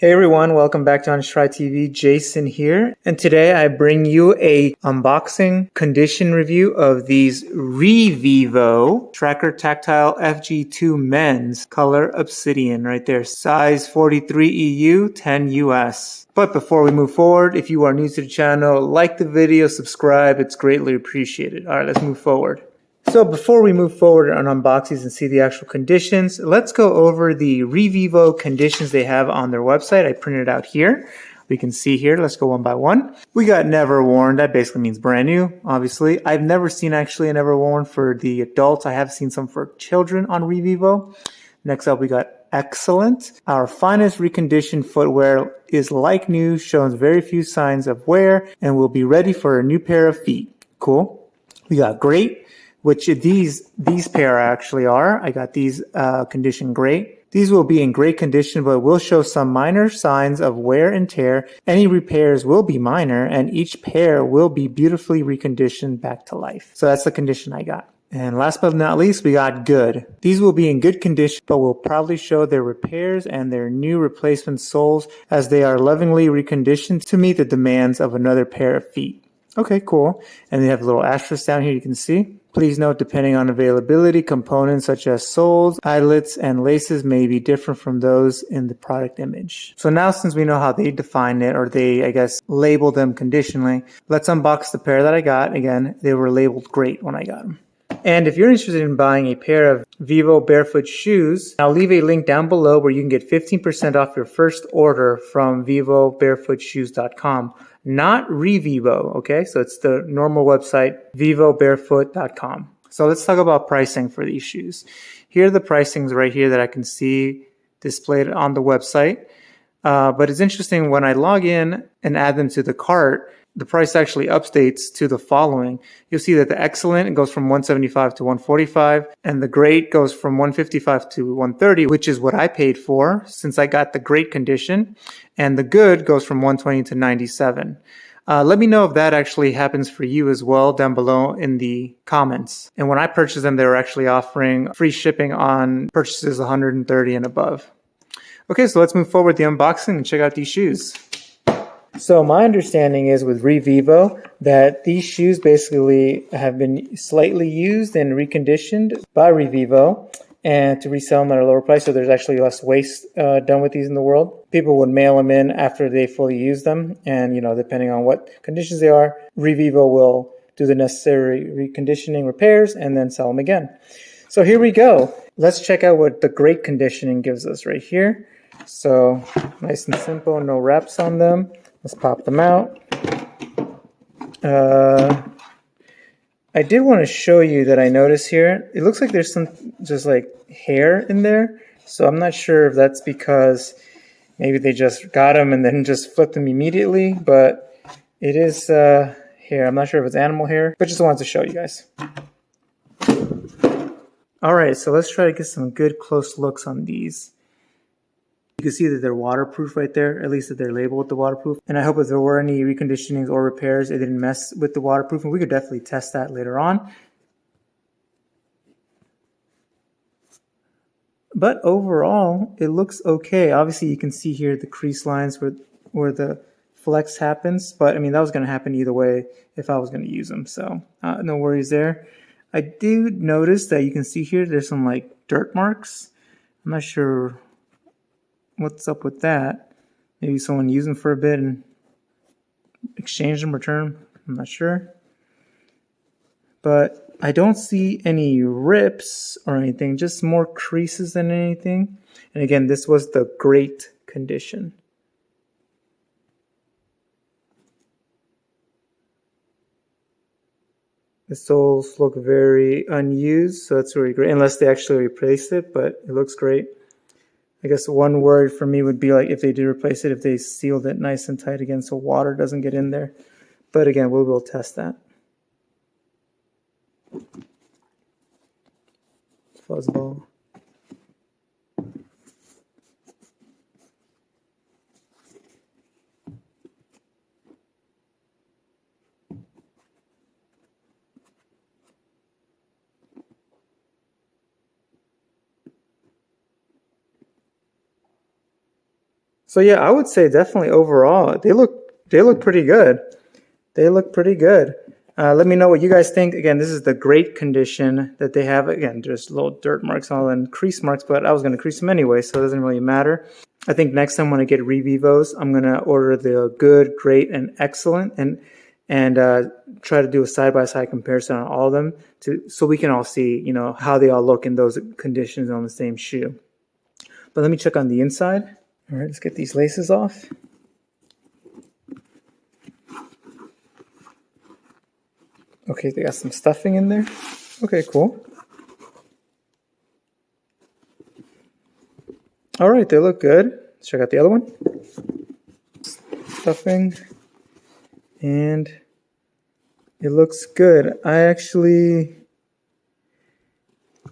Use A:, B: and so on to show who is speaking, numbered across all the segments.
A: Hey everyone, welcome back to Honest Try TV. Jason here, and today I bring you a unboxing condition review of these ReVivo Tracker Textile FG2 men's color obsidian right there, size 43 EU, 10 US. But before we move forward, if you are new to the channel, like the video, subscribe, it's greatly appreciated. All right, let's move forward. So before we move forward on unboxings and see the actual conditions, let's go over the ReVivo conditions they have on their website. I printed it out here. We can see here. Let's go one by one. We got never worn. That basically means brand new, obviously. I've never seen actually a never worn for the adults. I have seen some for children on ReVivo. Next up, we got excellent. Our finest reconditioned footwear is like new, shows very few signs of wear, and will be ready for a new pair of feet. Cool. We got great, which these pair actually are. I got these condition great. These will be in great condition, but will show some minor signs of wear and tear. Any repairs will be minor, and each pair will be beautifully reconditioned back to life. So that's the condition I got. And last but not least, we got good. These will be in good condition, but will probably show their repairs and their new replacement soles as they are lovingly reconditioned to meet the demands of another pair of feet. Okay, cool. And they have a little asterisk down here you can see. Please note, depending on availability, components such as soles, eyelets, and laces may be different from those in the product image. So now since we know how they define it, or they, I guess, label them conditionally, let's unbox the pair that I got. Again, they were labeled great when I got them. And if you're interested in buying a pair of Vivobarefoot shoes, I'll leave a link down below where you can get 15% off your first order from Vivobarefoot.com. Not ReVivo, okay? So it's the normal website, Vivobarefoot.com. So let's talk about pricing for these shoes. Here are the pricings right here that I can see displayed on the website. But it's interesting when I log in and add them to the cart, the price actually updates to the following. You'll see that the excellent goes from $175 to $145, and the great goes from $155 to $130, which is what I paid for since I got the great condition, and the good goes from $120 to $97. Let me know if that actually happens for you as well down below in the comments. And when I purchased them, they were actually offering free shipping on purchases $130 and above. Okay, so let's move forward with the unboxing and check out these shoes. So my understanding is with ReVivo that these shoes basically have been slightly used and reconditioned by ReVivo and to resell them at a lower price. So there's actually less waste done with these in the world. People would mail them in after they fully use them. And, you know, depending on what conditions they are, ReVivo will do the necessary reconditioning repairs and then sell them again. So here we go. Let's check out what the great conditioning gives us right here. So nice and simple, no wraps on them. Let's pop them out. I did want to show you that I noticed here, it looks like there's some just like hair in there. So I'm not sure if that's because maybe they just got them and then just flipped them immediately, but it is hair. I'm not sure if it's animal hair, but just wanted to show you guys. All right, so let's try to get some good close looks on these. You can see that they're waterproof right there, at least that they're labeled with the waterproof. And I hope if there were any reconditionings or repairs, it didn't mess with the waterproof. And we could definitely test that later on. But overall, it looks okay. Obviously, you can see here the crease lines where the flex happens. But I mean, that was going to happen either way if I was going to use them. So no worries there. I do notice that you can see here there's some like dirt marks. I'm not sure what's up with that. Maybe someone used them for a bit and exchanged them, returned them. I'm not sure. But I don't see any rips or anything, just more creases than anything. And again, this was the great condition. The soles look very unused, so that's really great, unless they actually replaced it, but it looks great. I guess one word for me would be like if they did replace it, if they sealed it nice and tight again so water doesn't get in there. But again, we will test that. Fuzzball. So yeah, I would say definitely overall, they look pretty good. They look pretty good. Let me know what you guys think. Again, this is the great condition that they have. Again, just little dirt marks and crease marks, but I was going to crease them anyway, so it doesn't really matter. I think next time when I get ReVivos, I'm going to order the good, great, and excellent, and try to do a side-by-side comparison on all of them so we can all see, you know, how they all look in those conditions on the same shoe. But let me check on the inside. All right, let's get these laces off. Okay, they got some stuffing in there. Okay, cool. All right, they look good. Let's check out the other one. Stuffing. And it looks good. Actually,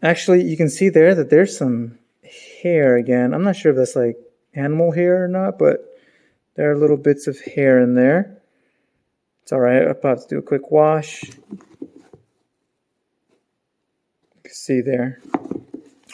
A: you can see there that there's some hair again. I'm not sure if that's like animal hair or not, but there are little bits of hair in there. It's all right. I'll have to do a quick wash. You can see there.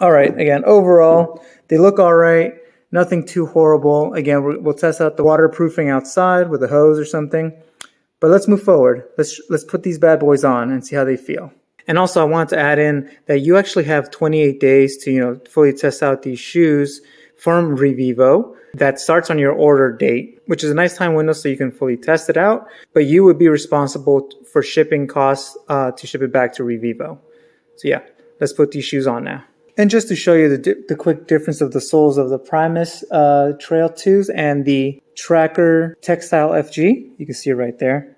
A: All right. Again, overall, they look all right. Nothing too horrible. Again, we'll test out the waterproofing outside with a hose or something. But let's move forward. Let's put these bad boys on and see how they feel. And also, I wanted to add in that you actually have 28 days to, you know, fully test out these shoes from ReVivo. That starts on your order date, which is a nice time window so you can fully test it out. But you would be responsible for shipping costs to ship it back to ReVivo. So yeah, let's put these shoes on now. And just to show you the quick difference of the soles of the Primus Trail 2s and the Tracker Textile FG, you can see it right there.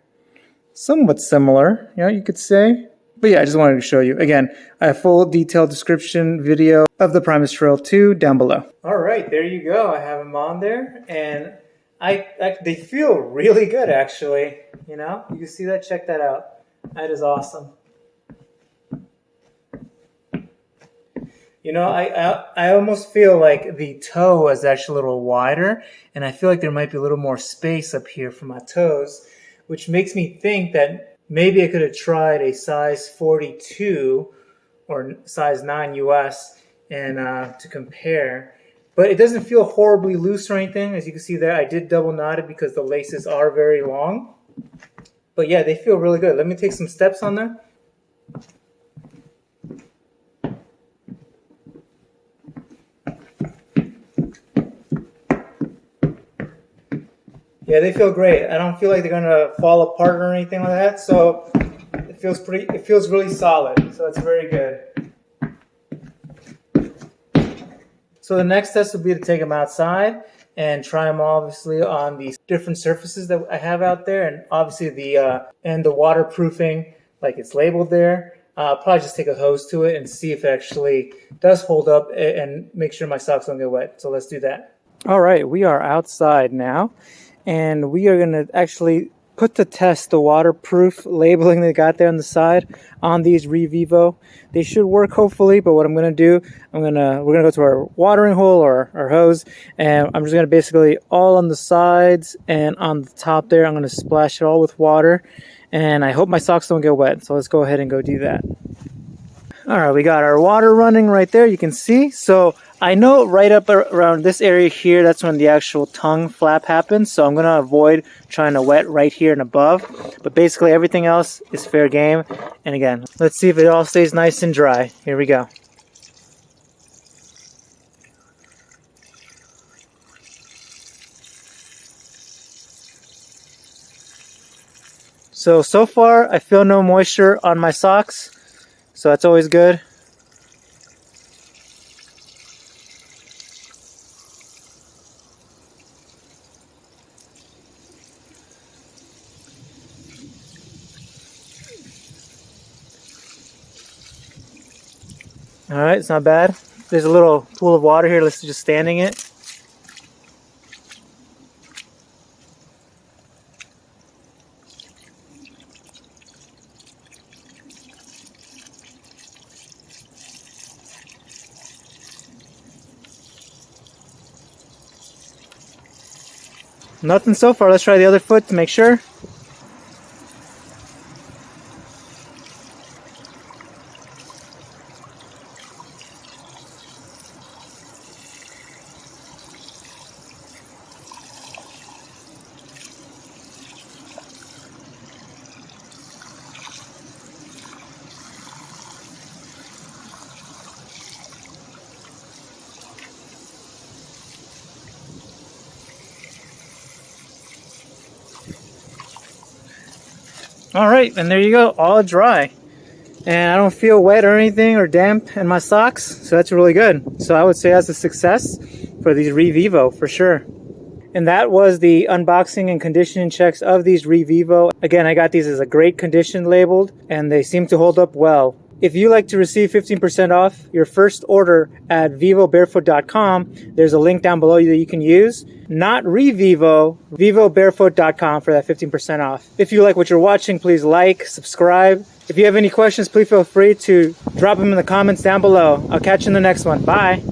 A: Somewhat similar, you know, you could say. But yeah, I just wanted to show you. Again, a full detailed description video of the Primus Trail 2 down below. All right, there you go. I have them on there, and they feel really good, actually. You know, you can see that. Check that out. That is awesome. You know, I almost feel like the toe is actually a little wider, and I feel like there might be a little more space up here for my toes, which makes me think that maybe I could have tried a size 42 or size 9 US and to compare. But it doesn't feel horribly loose or anything. As you can see there, I did double knot it because the laces are very long. But yeah, they feel really good. Let me take some steps on there. Yeah, they feel great. I don't feel like they're gonna fall apart or anything like that. So it feels really solid. So it's very good. So the next test will be to take them outside and try them obviously on these different surfaces that I have out there, and obviously the waterproofing, like it's labeled there. I'll probably just take a hose to it and see if it actually does hold up and make sure my socks don't get wet. So let's do that. All right, we are outside now. And we are going to actually put to test the waterproof labeling they got there on the side on these ReVivo. They should work hopefully, but what I'm going to do, we're going to go to our watering hole or our hose, and I'm just going to basically all on the sides and on the top there, I'm going to splash it all with water, and I hope my socks don't get wet. So let's go ahead and go do that. All right, we got our water running right there, you can see. So I know right up around this area here, that's when the actual tongue flap happens. So I'm going to avoid trying to wet right here and above. But basically everything else is fair game. And again, let's see if it all stays nice and dry. Here we go. So far I feel no moisture on my socks. So that's always good. All right, it's not bad. There's a little pool of water here. Let's just standing it. Nothing so far. Let's try the other foot to make sure. All right, and there you go, all dry. And I don't feel wet or anything or damp in my socks, so that's really good. So I would say that's a success for these ReVivo for sure. And that was the unboxing and conditioning checks of these ReVivo. Again, I got these as a great condition labeled, and they seem to hold up well. If you like to receive 15% off your first order at Vivobarefoot.com, there's a link down below that you can use. Not ReVivo, Vivobarefoot.com for that 15% off. If you like what you're watching, please like, subscribe. If you have any questions, please feel free to drop them in the comments down below. I'll catch you in the next one. Bye.